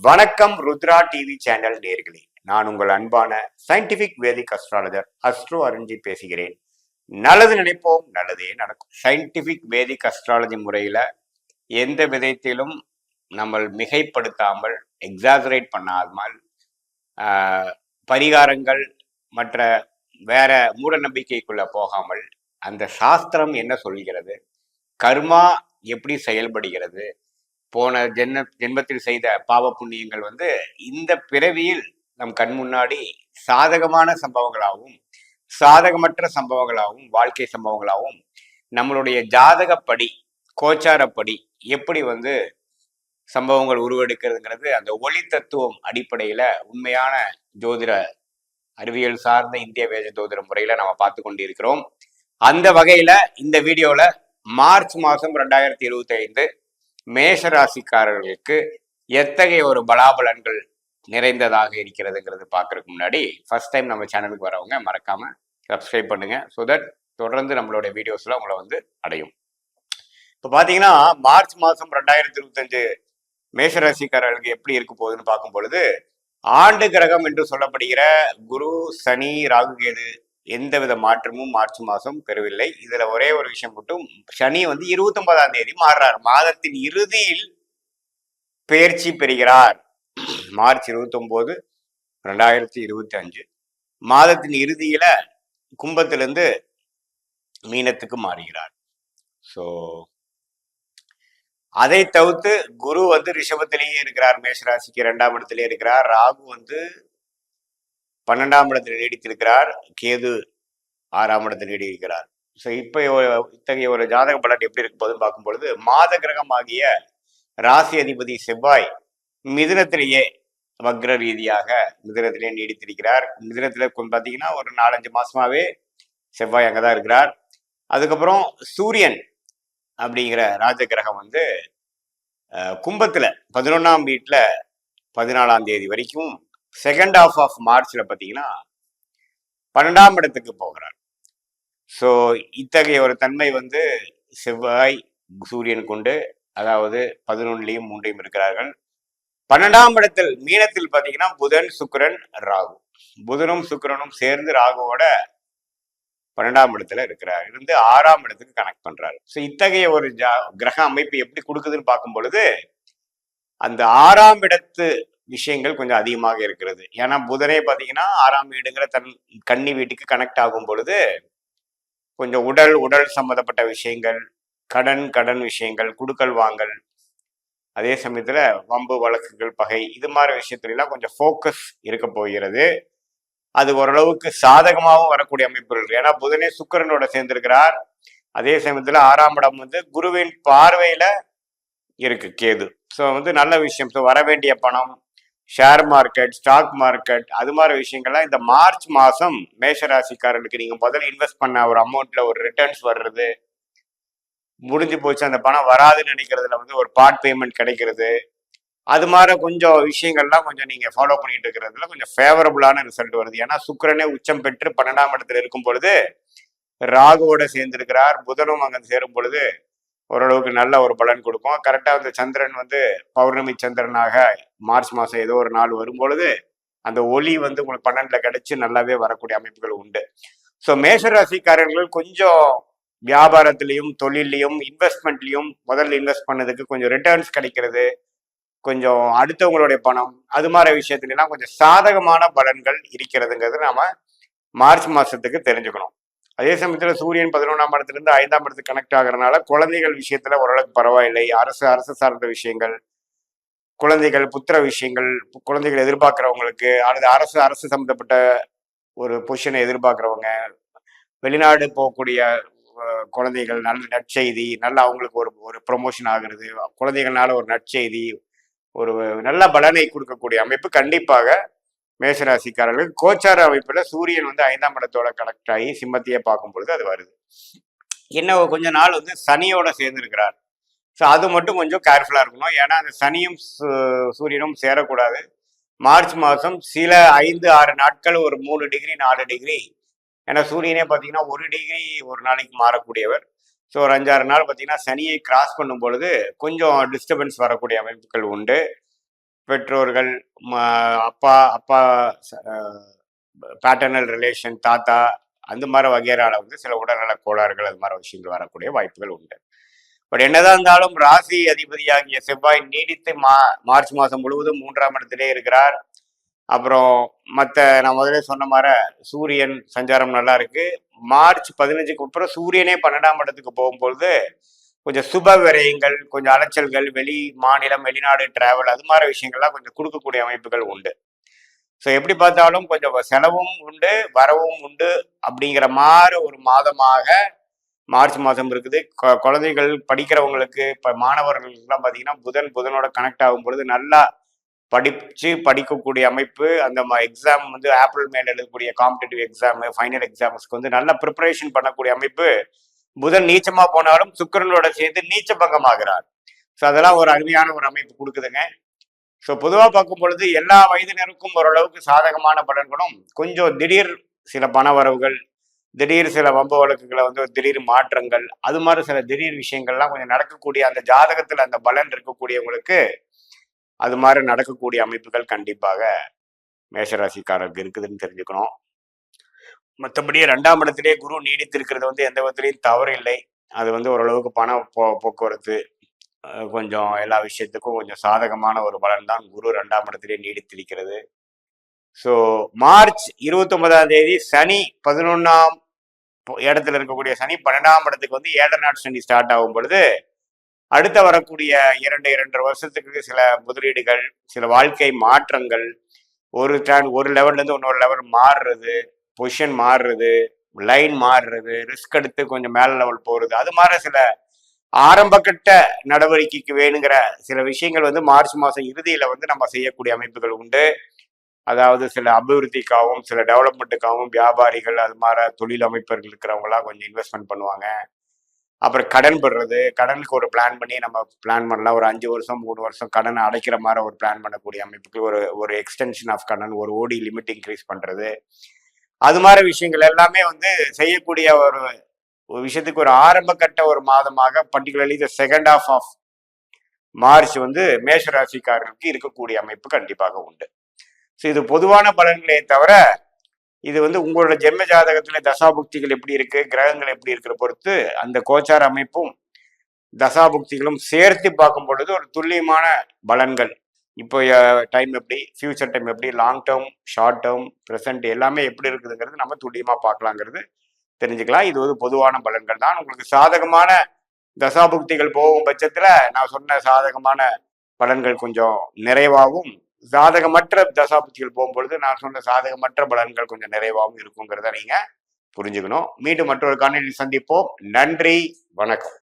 வணக்கம் Rudra TV channel நேர்களே. நான் உங்கள் அன்பான சயின்டிபிக் வேதிக் அஸ்ட்ராலஜர் அஸ்ட்ரோ அருண்ஜி பேசுகிறேன். நல்லது நினைப்போம், நல்லதே நடக்கும். சயின்டிபிக் வேதிக் அஸ்ட்ராலஜி முறையில எந்த விதத்திலும் நம்ம மிகைப்படுத்தாமல், எக்ஸாசரேட் பண்ணாமல், பரிகாரங்கள் மற்ற வேற மூட நம்பிக்கைக்குள்ள போகாமல், அந்த சாஸ்திரம் என்ன சொல்கிறது, கர்மா எப்படி செயல்படுகிறது, போன ஜென்மத்தில் செய்த பாவ புண்ணியங்கள் இந்த பிறவியில் நம் கண் முன்னாடி சாதகமான சம்பவங்களாகவும் சாதகமற்ற சம்பவங்களாகவும் வாழ்க்கை சம்பவங்களாகவும் நம்மளுடைய ஜாதகப்படி கோச்சாரப்படி எப்படி சம்பவங்கள் உருவெடுக்கிறதுங்கிறது அந்த ஒளி தத்துவம் அடிப்படையில உண்மையான ஜோதிட அறிவியல் சார்ந்த இந்திய வேத ஜோதிட முறையில நம்ம பார்த்து கொண்டிருக்கிறோம். அந்த வகையில இந்த வீடியோல மார்ச் மாதம் 2025 மேஷராசிக்காரர்களுக்கு எத்தகைய ஒரு பலாபலன்கள் நிறைந்ததாக இருக்கிறதுங்கிறது பார்க்கறதுக்கு முன்னாடி ஃபர்ஸ்ட் டைம் நம்ம சேனலுக்கு வரவங்க மறக்காம சப்ஸ்கிரைப் பண்ணுங்க. ஸோ தட் தொடர்ந்து நம்மளுடைய வீடியோஸ்ல உங்களை அடையும். இப்போ பார்த்தீங்கன்னா மார்ச் மாதம் 2025 மேஷராசிக்காரர்களுக்கு எப்படி இருக்க போகுதுன்னு பார்க்கும் பொழுது, ஆண்டு கிரகம் என்று சொல்லப்படுகிற குரு, சனி, ராகு, கேது எந்தவித மாற்றமும் மார்ச் மாதம் பெறவில்லை. இதுல ஒரே ஒரு விஷயம் மட்டும், சனி 29ஆம் தேதி மாறுறார். மாதத்தின் இறுதியில் பெயர்ச்சி பெறுகிறார். மார்ச் 29, 2025 மாதத்தின் இறுதியில கும்பத்திலிருந்து மீனத்துக்கு மாறுகிறார். ஸோ அதை தவிர்த்து குரு ரிஷபத்திலேயே இருக்கிறார், மேஷராசிக்கு 2ஆம் இடத்திலேயே இருக்கிறார். ராகு 12ஆம் இடத்தில் நீடித்திருக்கிறார், கேது 6ஆம் இடத்தில் நீடிக்கிறார். ஸோ இப்போ இத்தகைய ஒரு ஜாதக பலன் எப்படி இருக்க போதுன்னு பார்க்கும் பொழுது, மாத கிரகம் ஆகிய ராசி அதிபதி செவ்வாய் மிதுனத்திலேயே வக்ர ரீதியாக மிதுனத்திலே நீடித்திருக்கிறார். மிதுனத்துல பார்த்தீங்கன்னா ஒரு 4-5 மாசமாவே செவ்வாய் அங்கதான் இருக்கிறார். அதுக்கப்புறம் சூரியன் அப்படிங்கிற ராஜ கிரகம் கும்பத்துல 11ஆம் வீட்டுல 14ஆம் தேதி வரைக்கும் செகண்ட் ஹாஃப் ஆஃப் மார்ச்ல பார்த்தீங்கன்னா 12ஆம் இடத்துக்கு போகிறார். ஸோ இத்தகைய ஒரு தன்மை செவ்வாய் சூரியன் கொண்டு, அதாவது 11லையும் 3லையும் இருக்கிறார்கள். 12ஆம் இடத்தில் மீனத்தில் பார்த்தீங்கன்னா புதன், சுக்கிரன், ராகு. புதனும் சுக்கிரனும் சேர்ந்து ராகுவோட 12ஆம் இடத்துல இருக்கிறார், 6ஆம் இடத்துக்கு கனெக்ட் பண்றாரு. ஸோ இத்தகைய ஒரு கிரக அமைப்பு எப்படி கொடுக்குதுன்னு பார்க்கும் பொழுது, அந்த 6ஆம் இடத்து விஷயங்கள் கொஞ்சம் அதிகமாக இருக்கிறது. ஏன்னா புதனே பார்த்தீங்கன்னா 6ஆம் வீடுங்கிற தன் கன்னி வீட்டுக்கு கனெக்ட் ஆகும் பொழுது கொஞ்சம் உடல் சம்மந்தப்பட்ட விஷயங்கள், கடன் விஷயங்கள், குடுக்கல் வாங்கல், அதே சமயத்துல வம்பு வழக்குகள், பகை, இது மாதிரி விஷயத்துல எல்லாம் கொஞ்சம் ஃபோக்கஸ் இருக்க போகிறது. அது ஓரளவுக்கு சாதகமாகவும் வரக்கூடிய அமைப்புகள் இருக்கு. ஏன்னா புதனே சுக்கிரனோட சேர்ந்திருக்கிறார். அதே சமயத்துல 6ஆம் இடம் குருவின் பார்வையில இருக்கு கேது. ஸோ நல்ல விஷயம். ஸோ வர வேண்டிய பணம், ஷேர் மார்க்கெட், ஸ்டாக் மார்க்கெட், அது மாதிரி விஷயங்கள்லாம் இந்த மார்ச் மாதம் மேஷராசிக்காரர்களுக்கு நீங்க முதல்ல இன்வெஸ்ட் பண்ண ஒரு அமௌண்ட்ல ஒரு ரிட்டர்ன்ஸ் வர்றது, முடிஞ்சு போச்சு அந்த பணம் வராதுன்னு நினைக்கிறதுல ஒரு பார்ட் பேமெண்ட் கிடைக்கிறது, அது மாதிரி கொஞ்சம் விஷயங்கள்லாம் கொஞ்சம் நீங்க ஃபாலோ பண்ணிட்டு இருக்கிறதுல கொஞ்சம் ஃபேவரபுளான ரிசல்ட் வருது. ஏன்னா சுக்கிரனே உச்சம் பெற்று 12ஆம் இடத்துல இருக்கும் பொழுது ராகுவோட சேர்ந்திருக்கிறார். புதனும் அங்க சேரும் பொழுது ஓரளவுக்கு நல்ல ஒரு பலன் கொடுக்கும். கரெக்டா சந்திரன் பௌர்ணமி சந்திரனாக மார்ச் மாசம் ஏதோ ஒரு நாள் வரும் பொழுது அந்த ஒளி உங்களுக்கு 12ல கிடைச்சு நல்லாவே வரக்கூடிய அமைப்புகள் உண்டு. ஸோ மேஷராசிக்காரர்கள் கொஞ்சம் வியாபாரத்திலையும் தொழிலையும் இன்வெஸ்ட்மெண்ட்லையும் முதல்ல இன்வெஸ்ட் பண்ணதுக்கு கொஞ்சம் ரிட்டர்ன்ஸ் கிடைக்கிறது, கொஞ்சம் அடுத்தவங்களுடைய பணம், அது மாதிரி விஷயத்துலாம் கொஞ்சம் சாதகமான பலன்கள் இருக்கிறதுங்கிறது நாம மார்ச் மாசத்துக்கு தெரிஞ்சுக்கணும். அதே சமயத்துல சூரியன் 11ஆம் இடத்துல 5ஆம் இடத்துக்கு கனெக்ட் ஆகிறதுனால குழந்தைகள் விஷயத்துல ஓரளவுக்கு பரவாயில்லை. அரசு சார்ந்த விஷயங்கள், குழந்தைகள், புத்திர விஷயங்கள், குழந்தைகள் எதிர்பார்க்கிறவங்களுக்கு, அல்லது அரசு சம்பந்தப்பட்ட ஒரு பொசிஷனை எதிர்பார்க்கிறவங்க, வெளிநாடு போகக்கூடிய குழந்தைகள், நல்ல நற்செய்தி, நல்ல அவங்களுக்கு ஒரு ப்ரொமோஷன் ஆகுறது, குழந்தைகள்னால ஒரு நற்செய்தி, ஒரு நல்ல பலனை கொடுக்கக்கூடிய அமைப்பு கண்டிப்பாக மேஷராசிக்காரர்களுக்கு கோச்சார அமைப்புல சூரியன் 5ஆம் இடத்தோட கனெக்ட் ஆகி சிம்மத்தையே பார்க்கும் பொழுது அது வருது. என்ன கொஞ்ச நாள் சனியோட சேர்ந்திருக்கிறார். ஸோ அது மட்டும் கொஞ்சம் கேர்ஃபுல்லா இருக்கணும். ஏன்னா அந்த சனியும் சூரியனும் சேரக்கூடாது. மார்ச் மாதம் சில 5-6 நாட்கள் ஒரு 3 டிகிரி 4 டிகிரி, ஏன்னா சூரியனே பார்த்தீங்கன்னா 1 டிகிரி ஒரு நாளைக்கு மாறக்கூடியவர். ஸோ ஒரு 5-6 நாள் பார்த்தீங்கன்னா சனியை கிராஸ் பண்ணும் பொழுது கொஞ்சம் டிஸ்டர்பன்ஸ் வரக்கூடிய அமைப்புகள் உண்டு. பெற்றோர்கள், அப்பா அப்பா பேட்டர்னல் ரிலேஷன், தாத்தா, அந்த மாதிரி வகையறால வந்து சில உடல்நல கோளாறுகள் அது மாதிரி விஷயங்கள் வரக்கூடிய வாய்ப்புகள் உண்டு. பட் என்னதான் இருந்தாலும் ராசி அதிபதியாகிய செவ்வாய் நீடித்து மார்ச் மாதம் முழுவதும் 3ஆம் இடத்திலே இருக்கிறார். அப்புறம் நான் முதல்ல சொன்ன மாதிரி சூரியன் சஞ்சாரம் நல்லா இருக்கு. மார்ச் 15க்கு அப்புறம் சூரியனே 12ஆம் இடத்துக்கு போகும்பொழுது கொஞ்சம் சுப விரயங்கள், கொஞ்சம் அலைச்சல்கள், வெளி மாநிலம், வெளிநாடு டிராவல், அது மாதிரி விஷயங்கள்லாம் கொஞ்சம் கொடுக்கக்கூடிய அமைப்புகள் உண்டு. ஸோ எப்படி பார்த்தாலும் கொஞ்சம் செலவும் உண்டு, வரவும் உண்டு. அப்படிங்கிற மாதிரி ஒரு மாதமாக மார்ச் மாதம் இருக்குது. குழந்தைகள் படிக்கிறவங்களுக்கு, இப்போ மாணவர்களுக்கெல்லாம் பார்த்தீங்கன்னா புதனோட கனெக்ட் ஆகும் பொழுது நல்லா படிக்கக்கூடிய அமைப்பு. அந்த எக்ஸாம் வந்து ஏப்ரல் மேல எழுதக்கூடிய காம்படிட்டிவ் எக்ஸாம், ஃபைனல் எக்ஸாம்ஸ்க்கு வந்து நல்ல ப்ரிப்பரேஷன் பண்ணக்கூடிய அமைப்பு. புதன் நீச்சமா போனாலும் சுக்கிரனோட சேர்ந்து நீச்ச பங்கமாகிறார். ஸோ அதெல்லாம் ஒரு அருமையான ஒரு அமைப்பு கொடுக்குதுங்க. ஸோ பொதுவாக பார்க்கும் பொழுது எல்லா வயதினருக்கும் ஓரளவுக்கு சாதகமான பலன்களும், கொஞ்சம் திடீர் சில பண வரவுகள், திடீர் சில வம்பு வழக்குகளை வந்து திடீர் மாற்றங்கள், அது மாதிரி சில திடீர் விஷயங்கள்லாம் கொஞ்சம் நடக்கக்கூடிய அந்த ஜாதகத்தில் அந்த பலன் இருக்கக்கூடியவங்களுக்கு அது மாதிரி நடக்கக்கூடிய அமைப்புகள் கண்டிப்பாக மேஷராசிக்காரருக்கு இருக்குதுன்னு தெரிஞ்சுக்கணும். மற்றபடி 2ஆம் இடத்திலே குரு நீடித்திருக்கிறது வந்து எந்த விதத்திலையும் தவறு இல்லை. அது வந்து ஓரளவுக்கு பண போக்குவரத்து, கொஞ்சம் எல்லா விஷயத்துக்கும் கொஞ்சம் சாதகமான ஒரு பலன் தான் குரு 2ஆம் இடத்திலே நீடித்திருக்கிறது. ஸோ மார்ச் 29ஆம் தேதி சனி 11ஆம் இடத்துல இருக்கக்கூடிய சனி 12ஆம் இடத்துக்கு வந்து 7 நாட் சனி ஸ்டார்ட் ஆகும் பொழுது அடுத்த வரக்கூடிய 2.5 வருஷத்துக்கு சில முதலீடுகள், சில வாழ்க்கை மாற்றங்கள், ஒரு லெவல்ல இருந்து இன்னொரு லெவல் மாறுறது, பொசிஷன் மாறுறது, லைன் மாறுறது, ரிஸ்க் எடுத்து கொஞ்சம் மேல லெவல் போறது, அது மாதிரி சில ஆரம்ப கட்ட நடவடிக்கைக்கு வேணுங்கிற சில விஷயங்கள் வந்து மார்ச் மாசம் இறுதியில வந்து நம்ம செய்யக்கூடிய அமைப்புகள் உண்டு. அதாவது சில அபிவிருத்திக்காகவும் சில டெவலப்மெண்ட்டுக்காகவும் வியாபாரிகள், அது மாதிரி தொழில் அமைப்பர்கள் இருக்கிறவங்களாம் கொஞ்சம் இன்வெஸ்ட்மெண்ட் பண்ணுவாங்க. அப்புறம் கடன் பெறுறது, கடனுக்கு ஒரு பிளான் பண்ணி நம்ம பிளான் பண்ணலாம். ஒரு 5 வருஷம் 3 வருஷம் கடனை அடைக்கிற மாதிரி ஒரு பிளான் பண்ணக்கூடிய அமைப்புக்கு ஒரு எக்ஸ்டென்ஷன் ஆஃப் கடன், ஒரு ஓடி லிமிட் இன்க்ரீஸ் பண்றது, அது மாதிரி விஷயங்கள் எல்லாமே வந்து செய்யக்கூடிய ஒரு விஷயத்துக்கு ஒரு ஆரம்ப கட்ட ஒரு மாதமாக, particularly the second half of March வந்து மேஷ ராசிக்காரர்களுக்கு இருக்கக்கூடிய அமைப்பு கண்டிப்பாக உண்டு. ஸோ இது பொதுவான பலன்களே தவிர, இது வந்து உங்களோட ஜென்ம ஜாதகத்துல தசாபுக்திகள் எப்படி இருக்கு, கிரகங்கள் எப்படி இருக்கிற பொறுத்து அந்த கோச்சார அமைப்பும் தசாபுக்திகளும் சேர்த்து பார்க்கும் பொழுது ஒரு துல்லியமான பலன்கள், இப்போ டைம் எப்படி, ஃபியூச்சர் டைம் எப்படி, long term, short term, present எல்லாமே எப்படி இருக்குதுங்கிறது நம்ம துல்லியமா பார்க்கலாங்கிறது தெரிஞ்சுக்கலாம். இது ஒரு பொதுவான பலன்கள் தான். உங்களுக்கு சாதகமான தசாபுக்திகள் போகும் பட்சத்துல நான் சொன்ன சாதகமான பலன்கள் கொஞ்சம் நிறைவாகவும், சாதகமற்ற தசாபுக்திகள் போகும்பொழுது நான் சொன்ன சாதகமற்ற பலன்கள் கொஞ்சம் நிறைவாகவும் இருக்குங்கிறத நீங்க புரிஞ்சுக்கணும். மீண்டும் மற்றொரு காணொலியில் சந்திப்போம். நன்றி, வணக்கம்.